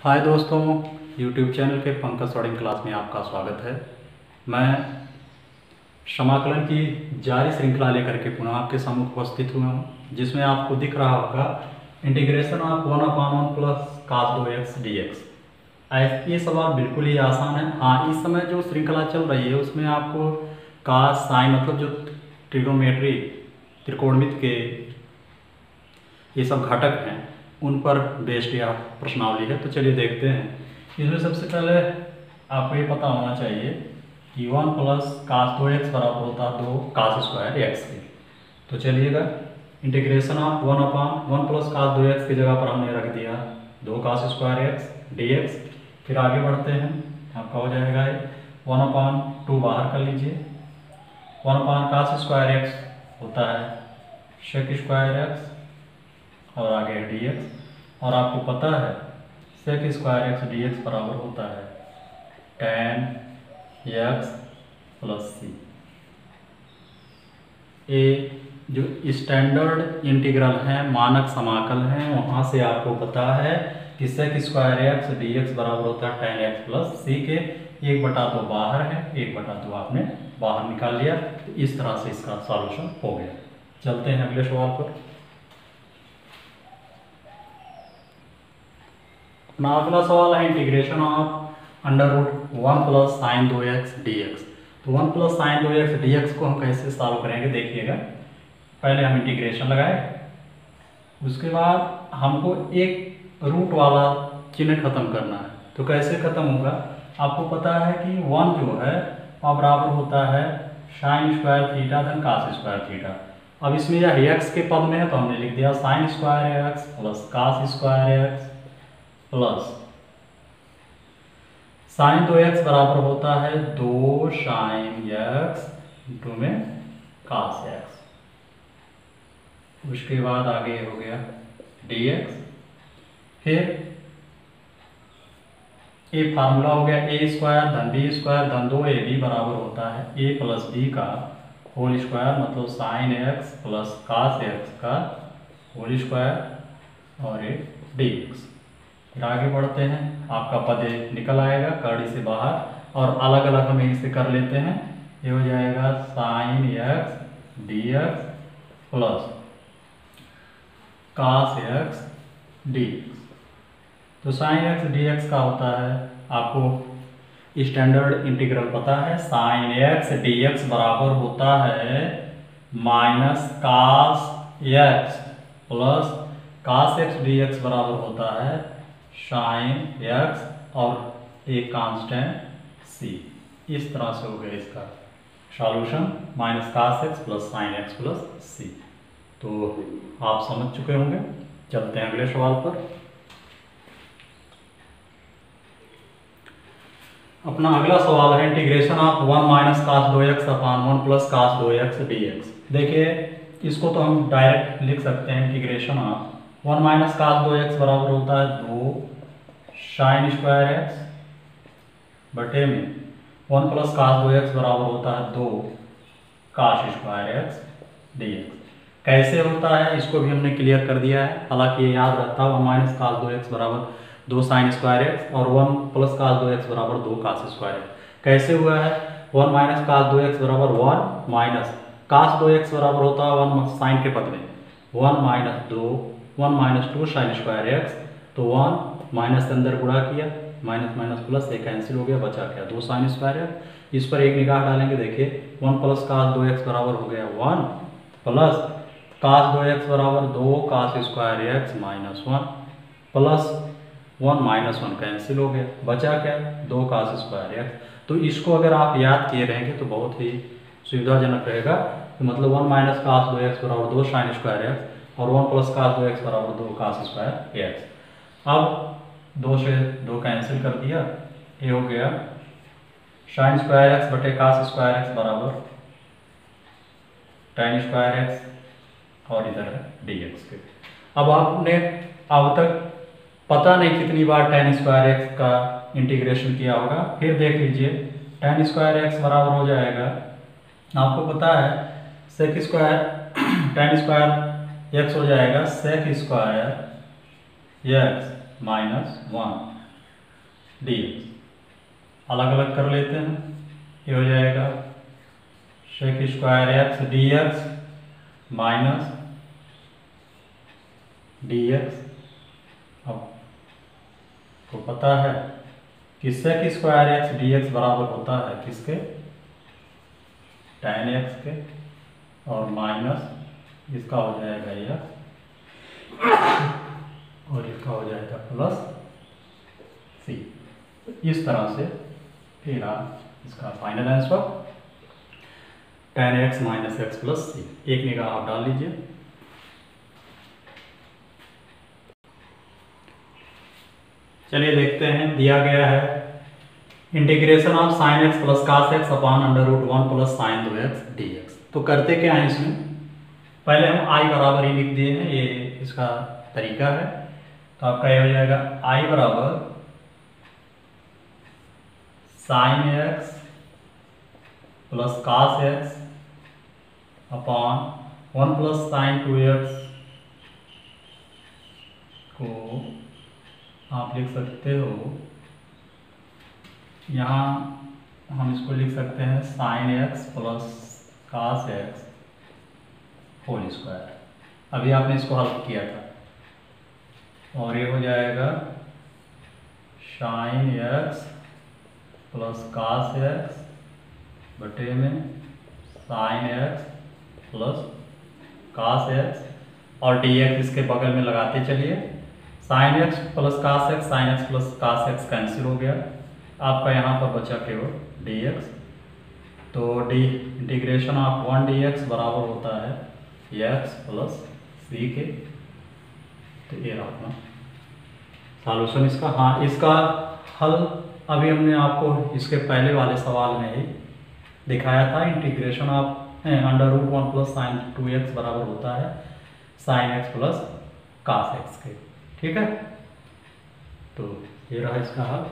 हाय दोस्तों, YouTube channel के Pankaj sorting class में आपका स्वागत है। मैं समाकलन की जारी श्रृंखला लेकर के पुनः आपके सम्मुख उपस्थित हुआ हूँ, जिसमें आपको दिख रहा होगा integration of 1/1 plus cos 2x dx। ये सवाल बिल्कुल ही आसान है। हाँ, इस समय जो श्रृंखला चल रही है उसमें आपको cos साइन मतलब जो ट्रिग्नोमेट्री त्रिकोणमिति के ये सब घटक हैं उन पर बेस्ड यह प्रश्नावली है। तो चलिए देखते हैं। इसमें सबसे पहले आपको ये पता होना चाहिए कि 1 प्लस cos 2x बराबर होता है 2 cos स्क्वायर x के। तो चलिएगा, integration of 1/1 plus cos 2x की जगह पर हमने रख दिया 2 cos स्क्वायर x dx। फिर आगे बढ़ते हैं, आपका हो जाएगा 1/2 बाहर कर लीजिए। 1/cos स्क्वायर x होता है sec स्क्वायर x और आगे dx। और आपको पता है sec स्क्वायर x dx बराबर होता है tan x प्लस c। ये जो स्टैंडर्ड इंटीग्रल है, मानक समाकल है, वहाँ से आपको पता है कि sec स्क्वायर x dx बराबर होता है tan x प्लस c के। 1/2 बाहर है, 1/2 आपने बाहर निकाल लिया। तो इस तरह से इसका सॉल्यूशन हो गया। चलते हैं अगले सवाल पर। अपना अगला सवाल है integration of √1 plus sine 2x dx। तो 1 प्लस साइन 2x dx को हम कैसे सॉल्व करेंगे देखिएगा। पहले हम इंटीग्रेशन लगाए, उसके बाद हमको एक रूट वाला चिन्ह खत्म करना है। तो कैसे खत्म होगा, आपको पता है कि 1 जो है वह बराबर होता है साइन स्क्वायर थीटा धन कास स्क्वायर थीटा। अब इसमें यह x के पद में है तो हमने लिख दिया sine square x plus cos square x plus sine 2x बराबर होता है 2 साइन x इंटू में कास x। उसके बाद आगे हो गया dx। फिर ये फार्मूला हो गया a स्क्वायर धन b स्क्वायर धन 2ab बराबर होता है a प्लस b का होल स्क्वायर, मतलब sine x plus cos x का होल स्क्वायर और ये dx। फिर आगे बढ़ते हैं, आपका पद निकल आएगा कड़ी से बाहर और अलग अलग हम इसे कर लेते हैं। ये हो जाएगा sine x dx plus cos x dx। तो साइन x dx का होता है, आपको स्टैंडर्ड इंटीग्रल पता है, साइन x dx बराबर होता है minus cos x plus cos x dx बराबर होता है साइन x और एक कांस्टेंट c। इस तरह से हो गया इसका solution, minus cos x plus sine x plus c। तो आप समझ चुके होंगे। चलते हैं अगले सवाल पर। अपना अगला सवाल है integration of 1 minus cos 2x upon 1 plus cos 2x dx। देखिए, इसको तो हम डायरेक्ट लिख सकते हैं integration of 1 minus cos 2x बराबर होता है 2 साइन स्क्वायर x बटे में 1 प्लस cos 2x बराबर होता है 2 cos स्क्वायर x dx। कैसे होता है इसको भी हमने क्लियर कर दिया है, हालांकि ये याद रहता है 1 माइनस cos 2x बराबर 2 साइन स्क्वायर x और 1 प्लस cos 2x बराबर 2 cos स्क्वायर x। कैसे हुआ है, 1 माइनस cos 2x बराबर 1 माइनस cos 2x बराबर होता है 1 साइन के पद में 1 माइनस 2 साइन स्क्वायर x। तो 1 माइनस के अंदर गुणा किया, माइनस माइनस प्लस एक कैंसिल हो गया, बचा क्या 2 साइन स्क्वायर x। इस पर एक निगाह डालेंगे, देखिए 1 प्लस cos 2x बराबर हो गया 1 प्लस cos 2x बराबर 2 cos square x minus 1 plus 1 minus 1 cancel हो गया, बचा क्या 2 cos स्क्वायर x। तो इसको अगर आप याद किए रहेंगे तो बहुत ही सुविधाजनक रहेगा। तो मतलब 1 माइनस cos 2x बराबर 2 साइन स्क्वायर x और 1 प्लस cos 2x बराबर 2 cos स्क्वायर x। अब 2 से 2 कैंसिल कर दिया, ये हो गया साइन स्क्वायर x बटे cos स्क्वायर x बराबर tan स्क्वायर x और इधर है dx के। अब आपने अब तक पता नहीं कितनी बार tan स्क्वायर x का इंटीग्रेशन किया होगा। फिर देख लीजिए, tan स्क्वायर x बराबर हो जाएगा, आपको पता है sec square tan square x हो जाएगा sec square x minus 1 d x. अलग अलग कर लेते हैं, ये हो जाएगा sec square x d x minus d x. अब को पता है कि sec square x d x बराबर होता है किसके, tan एक्स के, और माइनस इसका हो जाएगा यह, और इसका हो जाएगा प्लस सी। इस तरह से फिर इसका final answer tan x minus x plus c. एक निगाह आप डाल लीजिए। चलिए देखते हैं, दिया गया है integration of sine x plus cos x upon under root 1 plus sine 2x dx। तो करते क्या है इसमें, पहले हम आई बराबर ही लिख दिए हैं, ये इसका तरीका है। तो आपका ये हो जाएगा आई बराबर sine x plus cos x upon 1 plus sine 2x को आप लिख सकते हो, यहाँ हम इसको लिख सकते हैं sine x plus cos x whole square. अभी आपने इसको हल किया था, और ये हो जाएगा sine x plus cos x बटे में sine x plus cos x, और डी एक्स इसके बगल में लगाते चलिए। Sine x plus cos x, sine x plus cos x cancel हो गया, आपका यहाँ पर बचा केवल डी एक्स। तो d integration of 1 d x बराबर होता है एक्स प्लस सी के। तो ये रहा अपना सॉल्यूशन इसका। हाँ, इसका हल अभी हमने आपको इसके पहले वाले सवाल में ही दिखाया था। Integration of under root 1 plus sine 2x बराबर होता है sine x plus cos x के। ठीक है, तो ये रहा इसका हल।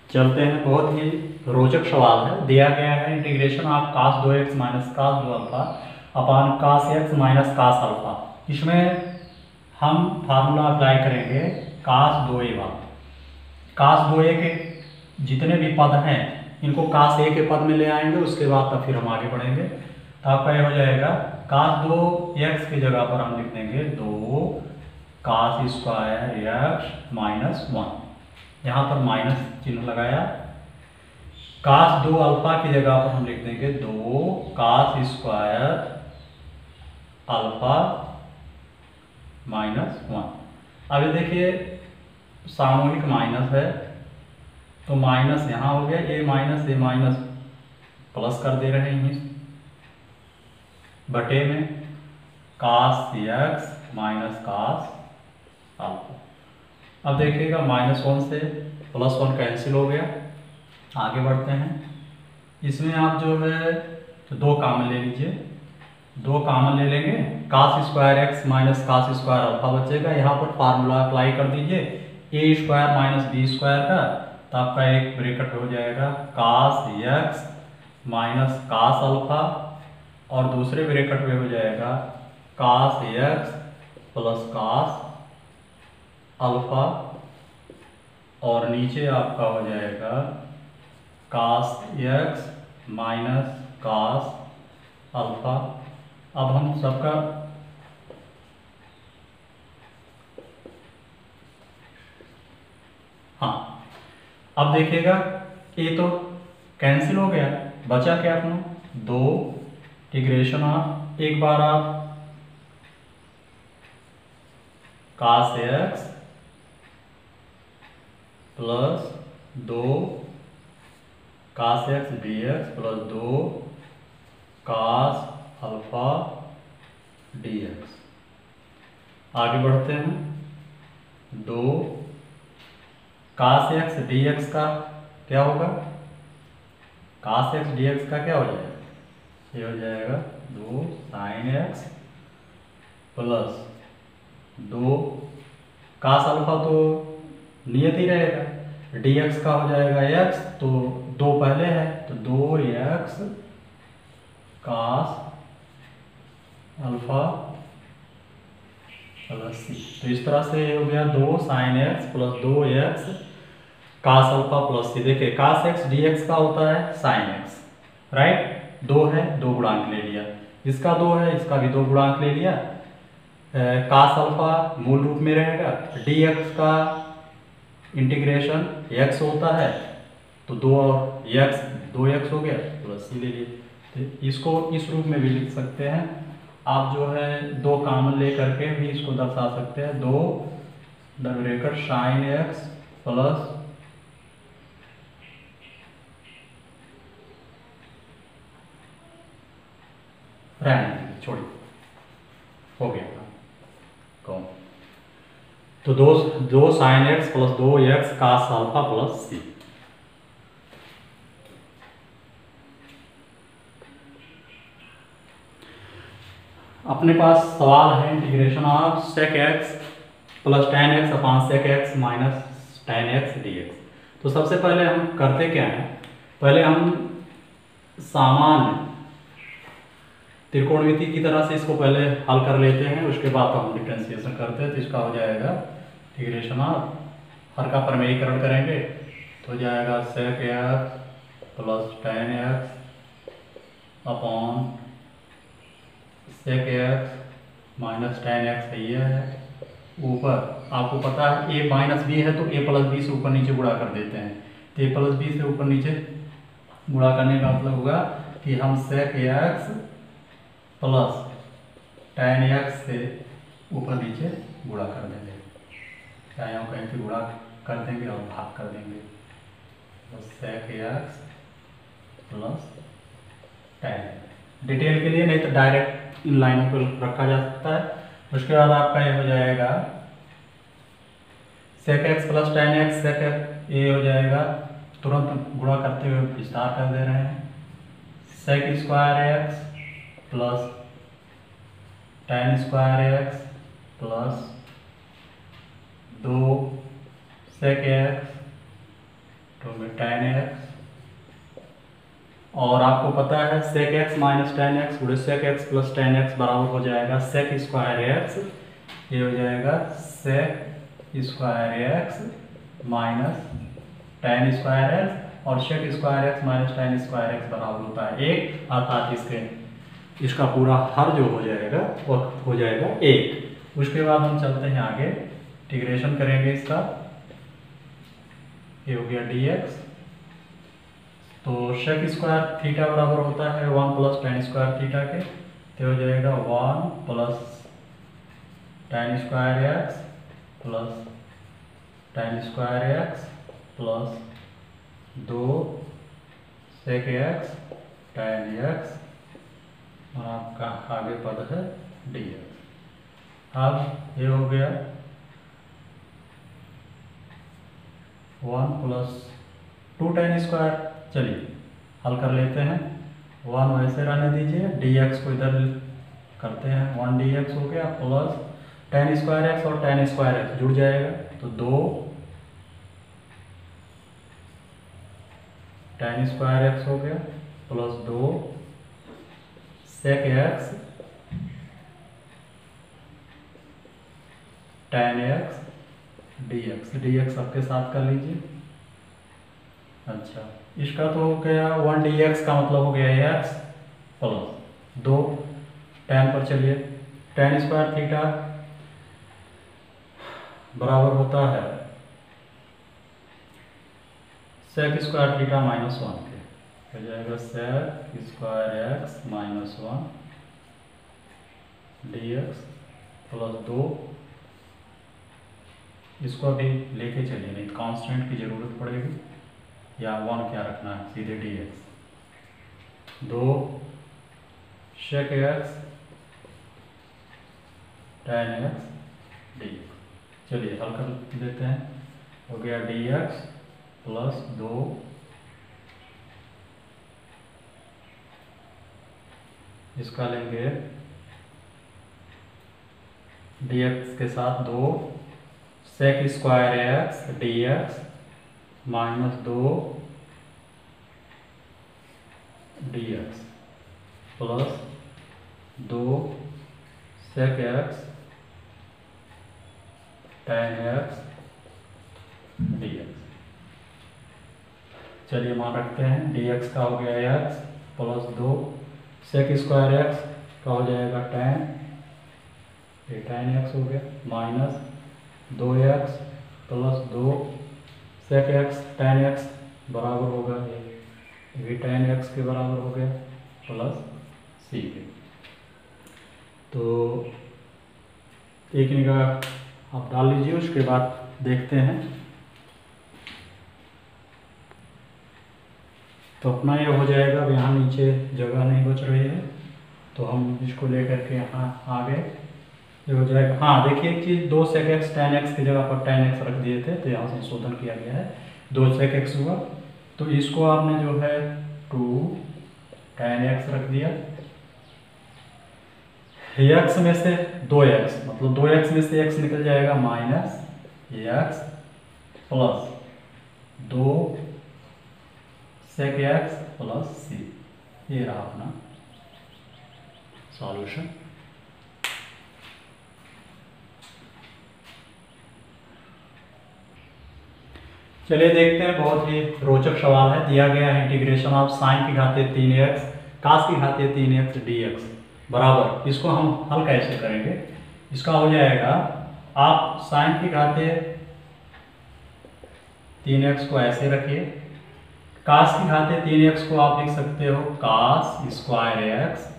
चलते हैं, बहुत ही रोचक सवाल है। दिया गया है integration of cos 2x minus cos 2 alpha upon cos x minus cos alpha. इसमें हम फार्मूला अप्लाई करेंगे कास 2a वाला। कास 2a के जितने भी पद हैं इनको कास a के पद में ले आएंगे, उसके बाद तब फिर हम आगे बढ़ेंगे। तो आपका ये हो जाएगा कास 2x की जगह पर हम लिख देंगे 2 कास स्क्वायर एक्स माइनस 1, यहाँ पर माइनस चिन्ह लगाया। कास 2 अल्फा की जगह पर हम लिख देंगे 2 कास स्क्वायर अल्फा माइनस 1। अभी देखिए सामूहिक माइनस है, तो माइनस यहाँ हो गया, ये माइनस प्लस कर दे रहे हैं बटे में कास एक्स माइनस कास अल्फा। अब देखिएगा -1 से +1 कैंसिल हो गया। आगे बढ़ते हैं, इसमें आप जो है तो 2 कॉमन ले लीजिए, 2 कॉमन ले लेंगे, cos square x minus cos square alpha बचेगा। यहाँ पर फार्मूला अप्लाई कर दीजिए a square minus b square का, तो आपका एक ब्रैकेट हो जाएगा cos x minus cos alpha, और दूसरे ब्रैकेट में हो जाएगा cos x plus cos alpha, और नीचे आपका हो जाएगा cos x minus cos alpha. अब हम सबका हाँ, अब देखिएगा ये तो कैंसिल हो गया, बचा क्या अपना 2 इंटीग्रेशन ऑफ, एक बार आप cos x plus 2 cos x d x plus 2 cos alpha d x. आगे बढ़ते हैं, 2 कास एक्स डी एक्स का क्या होगा, कास एक्स डी एक्स का क्या हो जाएगा, ये हो जाएगा 2 sine x plus 2 cos alpha तो नियत ही रहेगा, डी एक्स का हो जाएगा एक्स, तो 2 पहले है तो 2 x cos alpha plus c. तो इस तरह से हो गया 2 sine x plus 2x cos alpha plus c. देखिए कास एक्स डी एक्स का होता है साइन एक्स, राइट। 2 है, 2 गुणांक ले लिया, इसका 2 है, इसका भी 2 गुणांक ले लिया। कास अल्फा मूल रूप में रहेगा, डी एक्स का इंटीग्रेशन x होता है, तो 2 और x 2x हो गया, प्लस सी ले लिए। तो इसको इस रूप में भी लिख सकते हैं आप, जो है 2 कॉमन ले करके भी इसको दर्शा सकते हैं। 2 ब्रैकेट साइन एक्स प्लस रहने छोड़िए, हो गया कौन। तो 2 sine x plus 2x cos alpha plus c. अपने पास सवाल है integration of sec x plus tan x upon sec x minus tan x d x. तो सबसे पहले हम करते क्या है, पहले हम सामान्य त्रिकोणमिति की तरह से इसको पहले हल कर लेते हैं, उसके बाद हम डिफरेंशिएशन करते हैं। तो इसका हो जाएगा इंटीग्रेशन ऑफ हर का प्रमेयीकरण करेंगे तो हो जाएगा sec x plus tan x upon sec x minus tan x है। ऊपर आपको पता है a माइनस बी है, तो a प्लस बी से ऊपर नीचे गुणा कर देते हैं। तो a प्लस बी से ऊपर नीचे गुणा करने का मतलब होगा कि हम sec x plus tan x से ऊपर नीचे गुणा कर देंगे, चाहे हम कहीं पे गुणा कर देंगे और भाग कर देंगे। तो sec x plus tan, detail के लिए नहीं तो डायरेक्ट इन लाइनों को रखा जा सकता है। उसके बाद आपका ये हो जाएगा sec x plus tan x, sec ये हो जाएगा, तुरंत गुणा करते हुए विस्तार कर दे रहे हैं। Sec square x plus tan square x plus 2 sec x तो में टेन एक्स। और आपको पता है sec x minus tan x गुणे sec x plus tan x बराबर हो जाएगा सेक स्क्वायर एक्स, ये हो जाएगा sec square x minus tan square x, और sec square x minus tan square x बराबर होता है 1, अर्थात इसका पूरा हर जो हो जाएगा वो हो जाएगा 1। उसके बाद हम चलते हैं आगे, इंटीग्रेशन करेंगे इसका, ये हो गया dx। तो सेक स्क्वायर थीटा बराबर होता है 1 प्लस टेन स्क्वायर थीटा के, तो हो जाएगा 1 plus tan square x plus tan square x plus 2 sec x tan x, और आपका आगे पद है dx। अब ये हो गया 1 प्लस 2 टेन स्क्वायर, चलिए हल कर लेते हैं। 1 वैसे रहने दीजिए, dx को इधर करते हैं, 1 dx हो गया प्लस टेन स्क्वायर एक्स और टेन स्क्वायर एक्स जुड़ जाएगा, तो 2 टेन स्क्वायर एक्स हो गया plus 2 sec x tan x dx सबके साथ कर लीजिए। अच्छा, इसका तो हो गया 1 dx का मतलब हो गया x प्लस 2 टेन पर चलिए, टेन स्क्वायर थीटा बराबर होता है सेक स्क्वायर थीटा माइनस 1 के, हो जाएगा sec square x minus 1 dx plus 2, इसको अभी लेके चलिए नहीं तो कांस्टेंट की जरूरत पड़ेगी, या 1 क्या रखना है, सीधे dx 2 sec x tan x dx। चलिए हल कर देते हैं, हो गया dx प्लस 2 इसका लेंगे dx के साथ 2 सेक स्क्वायर एक्स dx minus 2 dx plus 2 sec एक्स tan x dx। चलिए मान रखते हैं dx का हो गया x plus 2 sec square x का हो जाएगा tan, ये tan x हो गया, minus 2x plus 2 sec x tan x बराबर होगा ये भी tan x के बराबर हो गया प्लस c के। तो एक निगाह आप डाल लीजिए, उसके बाद देखते हैं। तो अपना ये हो जाएगा। अब यहाँ नीचे जगह नहीं बच रही है तो हम इसको लेकर के यहाँ आ गए, ये हो जाएगा। हाँ देखिए एक चीज़, 2 sec x tan x की जगह पर tan x रख दिए थे तो यहाँ संशोधन किया गया है, 2 sec x हुआ। तो इसको आपने जो है 2 tan x रख दिया, x में से 2x, मतलब 2x में से x निकल जाएगा minus x plus 2 sec x plus c। ये रहा अपना सॉल्यूशन। चलिए देखते हैं, बहुत ही रोचक सवाल है। दिया गया है इंटीग्रेशन ऑफ साइन की घाते 3x कास की घाते 3x dx बराबर, इसको हम हल कैसे करेंगे। इसका हो जाएगा, आप साइन की घाते 3x को ऐसे रखिए, कास की घाते 3x को आप लिख सकते हो cos square x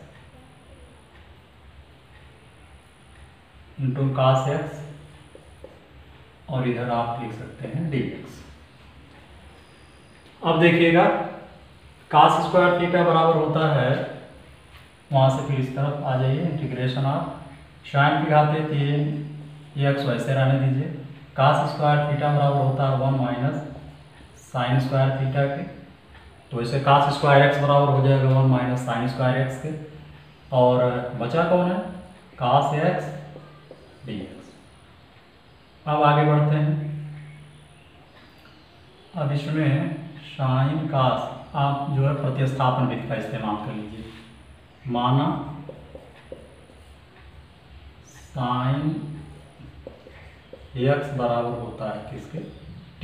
into cos x, और इधर आप लिख सकते हैं dx। अब देखिएगा कास स्क्वायर थीटा बराबर होता है, वहां से फिर इस तरफ आ जाइए, इंटीग्रेशन ऑफ साइन की घाते 3x वैसे रहने दीजिए, कास स्क्वायर थीटा बराबर होता है 1 माइनस साइन स्क्वायर थीटा के। तो इसे कास स्क्वायर x बराबर हो जाएगा 1 माइनस साइन स्क्वायर x के, और बचा कौन है कास x dx। अब आगे बढ़ते हैं। अब इसमें साइन कास आप जो है प्रतिस्थापन विधि का इस्तेमाल कर लीजिए। माना साइन x बराबर होता है किसके, t,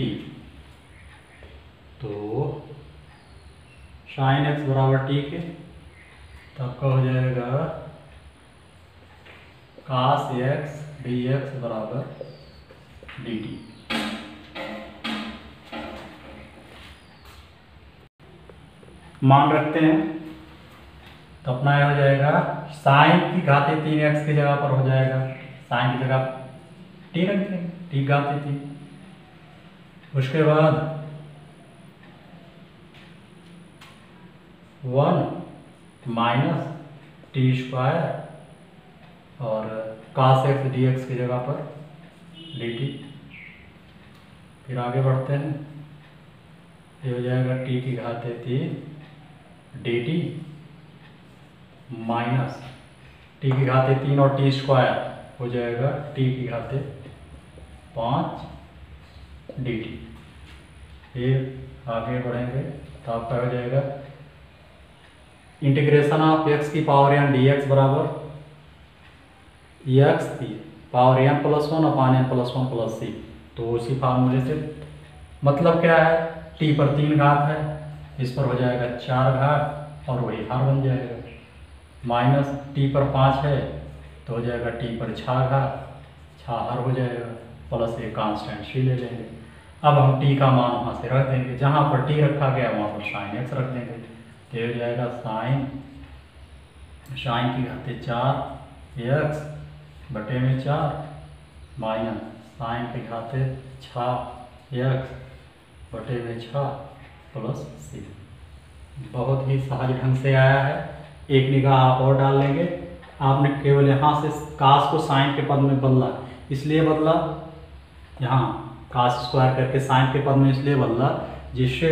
तो साइन x बराबर t के, तो आपका हो जाएगा कास x dx बराबर dt। मान रखते हैं तो अपना यह हो जाएगा, साइन की घाते 3x की जगह पर हो जाएगा, साइन की जगह t रख देंगे, t घाते 3। उसके बाद 1 माइनस टी स्क्वायर और कास x dx की जगह पर dt। फिर आगे बढ़ते हैं, ये हो जाएगा t की घाते 3 dt माइनस टी की घाते 3 और टी स्क्वायर हो जाएगा टी की घाते 5 dt। फिर आगे बढ़ेंगे तो आपका हो जाएगा इंटीग्रेशन ऑफ x की पावर n dx बराबर x की पावर n प्लस 1 अपान n प्लस 1 प्लस c। तो उसी फार्मूले से, मतलब क्या है, t पर 3 घात है, इस पर हो जाएगा 4 घात और वही हार बन जाएगा, माइनस टी पर 5 है तो हो जाएगा टी पर 6 घात, 6 हार हो जाएगा, प्लस एक कांस्टेंट सी ले लेंगे। अब हम टी का मान वहाँ से रख देंगे, जहाँ पर टी रखा गया वहाँ पर साइन एक्स रख देंगे, तो हो जाएगा साइन की घाते 4 एक्स बटे में 4 माइनस साइन की घाते 6 एक्स बटे में 6 प्लस सी। बहुत ही सहज ढंग से आया है। एक निगाह आप और डाल लेंगे, आपने केवल यहाँ से कास को साइन के पद में बदला, इसलिए बदला, यहाँ कास स्क्वायर करके साइन के पद में इसलिए बदला जिससे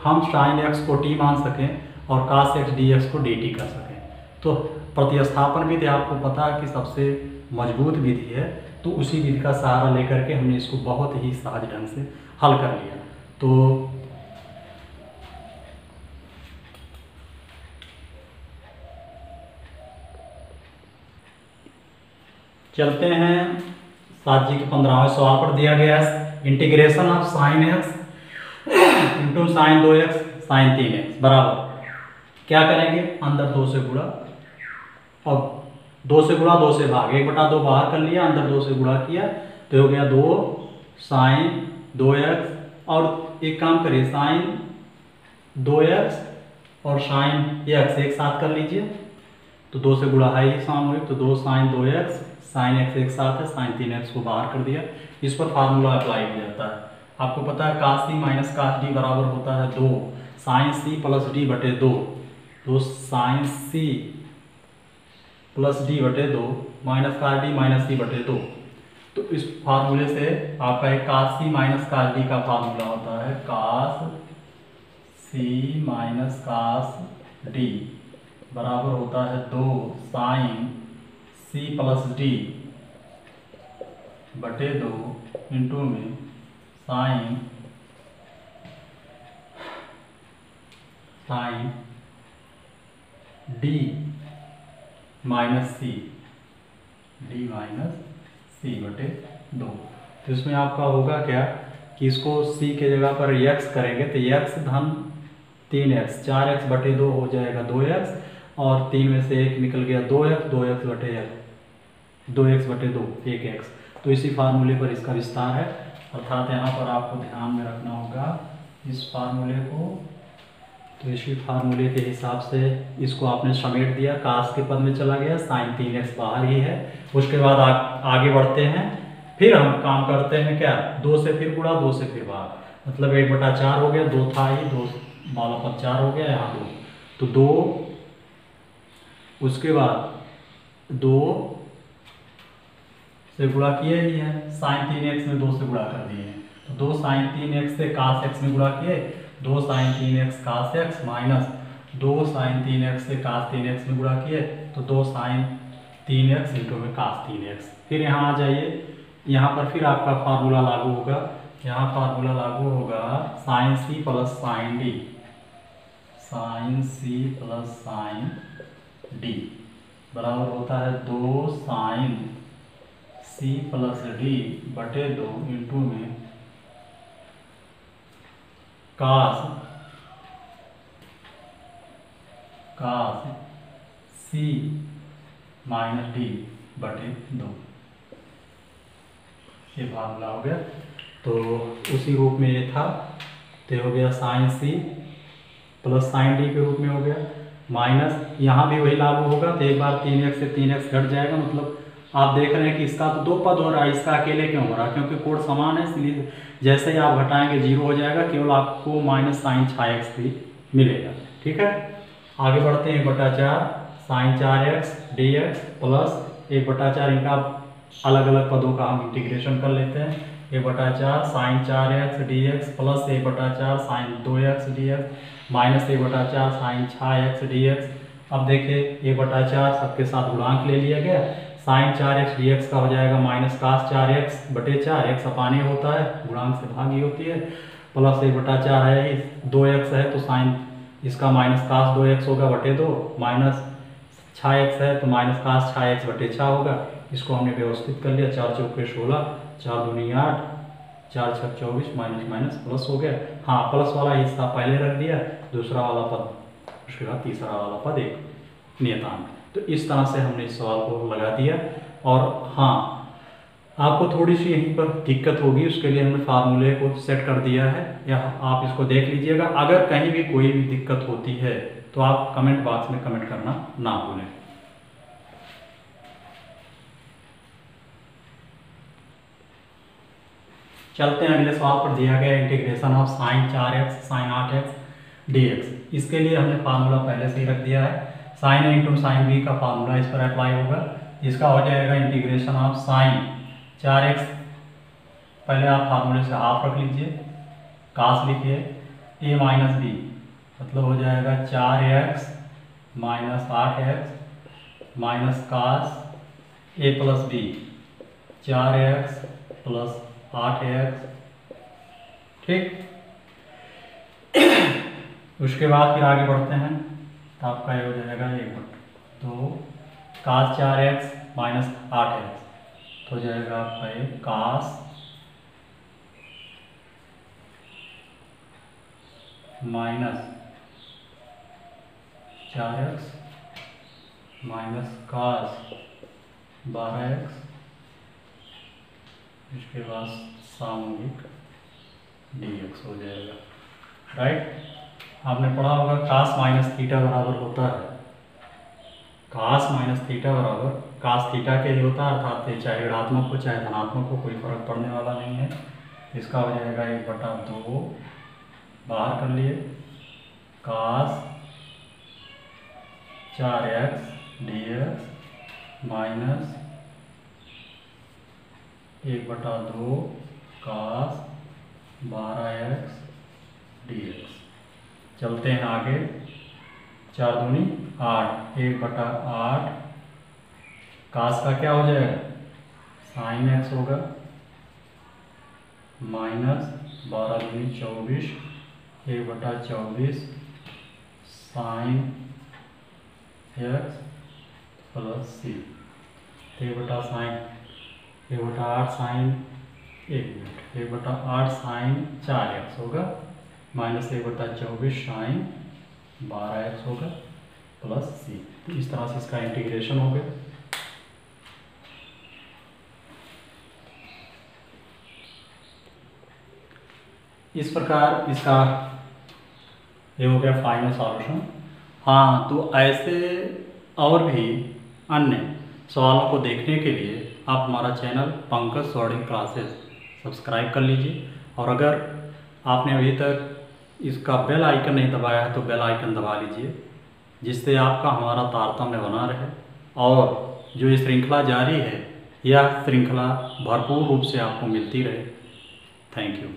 हम साइन एक्स को टी मान सकें और कास एक्स डी एक्स को डी टी कर सकें। तो प्रतिस्थापन विधि आपको पता है कि सबसे मजबूत विधि है, तो उसी विधि का सहारा लेकर के हमने इसको बहुत ही सहज ढंग से हल कर लिया। तो चलते हैं सात जी के 15वें सवाल पर दिया गया है integration of sine x into sine 2x sine 3x बराबर क्या करेंगे, अंदर 2 से गुणा और 2 से गुणा 2 से भाग, 1/2 बाहर कर लिया, अंदर 2 से गुणा किया तो हो गया 2 साइन 2x और एक काम करिए साइन 2x और साइन x एक साथ कर लीजिए तो 2 से गुणा है ही सामूहिक, तो 2 साइन 2x साइन x एक साथ है, साइन 3x को बाहर कर दिया। इस पर फार्मूला अप्लाई किया जाता है। आपको पता है cos c minus cos d बराबर होता है 2 साइन c प्लस d बटे 2, 2 साइन c प्लस d बटे 2 minus cos d minus c बटे 2। तो इस फार्मूले से आपका एक cos c minus cos d का फार्मूला होता है cos c minus cos d बराबर होता है 2 साइन c प्लस d बटे 2 इंटू में साइन d माइनस c बटे 2। तो इसमें आपका होगा क्या कि इसको c के जगह पर x करेंगे तो x धन 3x 4x बटे 2 हो जाएगा 2x और 3 में से 1 निकल गया 2x बटे 2 1x। तो इसी फार्मूले पर इसका विस्तार है, अर्थात यहाँ पर आपको ध्यान में रखना होगा इस फार्मूले को। तो इसी फार्मूले के हिसाब से इसको आपने समेट दिया, कास के पद में चला गया, साइन 3x बाहर ही है। उसके बाद आगे बढ़ते हैं, फिर हम काम करते हैं क्या 2 से फिर गुणा 2 से फिर भाग, मतलब 1/4 हो गया, 2 था ही 2 वाला पद 4 हो गया, यहाँ 2 तो 2 उसके बाद 2 से गुणा किए ही है, साइन 3x में 2 से गुणा कर दिए हैं तो 2 साइन 3x से cos x में गुणा किए, 2 साइन 3x cos x माइनस 2 साइन 3x से cos 3x में गुणा किए तो 2 साइन 3x इंटू में cos 3x। फिर यहाँ आ जाइए, यहाँ पर फिर आपका फार्मूला लागू होगा, यहाँ फार्मूला लागू होगा sine c plus sine d, sine c plus sine d बराबर होता है 2 साइन c प्लस d बटे 2 इंटू में cos c माइनस d बटे 2। ये फार्मूला हो गया। तो उसी रूप में ये था तो हो गया sine c plus sine d के रूप में हो गया, माइनस यहाँ भी वही लागू होगा तो एक बार 3x से 3x घट जाएगा, मतलब आप देख रहे हैं कि इसका तो 2 पद हो रहा है, इसका अकेले क्यों हो रहा है, क्योंकि कोड समान है, इसलिए जैसे ही आप घटाएंगे 0 हो जाएगा, केवल आपको माइनस साइन 6x भी मिलेगा। ठीक है, आगे बढ़ते हैं 1/4 साइन 4x dx प्लस 1/4 इनका अलग अलग पदों का हम इंटीग्रेशन कर लेते हैं, 1/4 sine 4x dx plus 1/4 sine 2x dx minus 1/4 sine 6x dx। अब देखिए 1/4 सबके साथ गुणांक ले लिया गया, साइन 4x dx का हो जाएगा माइनस cos 4x बटे 4, x अपाने होता है गुणांक से भागी होती है, प्लस 1/4 है ही 2x है तो साइन इसका माइनस cos 2x होगा बटे 2, माइनस 6x है तो माइनस cos 6x बटे 6 होगा। इसको हमने व्यवस्थित कर लिया, 4 चौके 16, 4 दूनी 8, 4 छक 24, माइनस माइनस प्लस हो गया। हाँ, प्लस वाला हिस्सा पहले रख दिया, दूसरा वाला पद उसके बाद तीसरा वाला पद एक नियतांक। तो इस तरह से हमने इस सवाल को लगा दिया। और हाँ, आपको थोड़ी सी यहीं पर दिक्कत होगी, उसके लिए हमने फार्मूले को सेट कर दिया है, या आप इसको देख लीजिएगा। अगर कहीं भी कोई भी दिक्कत होती है तो आप कमेंट बॉक्स में कमेंट करना ना भूलें। चलते हैं अगले सवाल पर दिया गया integration of sine 4x sine 8x dx। इसके लिए हमने फार्मूला पहले से ही रख दिया है, sine a into sine b का फार्मूला इस पर अप्लाई होगा। इसका हो जाएगा इंटीग्रेशन ऑफ साइन 4x, पहले आप फार्मूले से हाफ रख लीजिए, कास लिखिए a माइनस बी, मतलब हो जाएगा 4x minus 8x minus cos a plus b, 4x plus 8x। ठीक, उसके बाद फिर आगे बढ़ते हैं तो आपका ये हो जाएगा 1/2 cos 4x माइनस 8x तो जाएगा आपका ये cos minus 4x minus cos 12x, इसके बाद सामूहिक dx हो जाएगा। राइट, आपने पढ़ा होगा cos माइनस थीटा बराबर होता है, cos माइनस थीटा बराबर cos थीटा के लिए होता है, अर्थात ये चाहे ऋणात्मक हो चाहे धनात्मक हो कोई फर्क पड़ने वाला नहीं है। इसका हो जाएगा 1/2 बाहर कर लिए, cos 4x dx minus 1/2 cos 12x dx। चलते हैं आगे, 4 दूनी 8, 1/8 cos का क्या हो जाएगा sin x होगा, माइनस 12 दूनी 24, 1/24 sin x plus c, 1/8 sin 1/8 sin 4x होगा, माइनस 1/24 sin 12x होगा प्लस c। तो इस तरह से इसका इंटीग्रेशन हो गया। इस प्रकार इसका ये हो गया फाइनल सॉल्यूशन। हाँ, तो ऐसे और भी अन्य सवालों को देखने के लिए आप हमारा चैनल पंकज सॉर्डिंग क्लासेस सब्सक्राइब कर लीजिए, और अगर आपने अभी तक इसका बेल आइकन नहीं दबाया है तो बेल आइकन दबा लीजिए, जिससे आपका हमारा तारतम्य बना रहे और जो ये श्रृंखला जारी है यह श्रृंखला भरपूर रूप से आपको मिलती रहे। Thank you.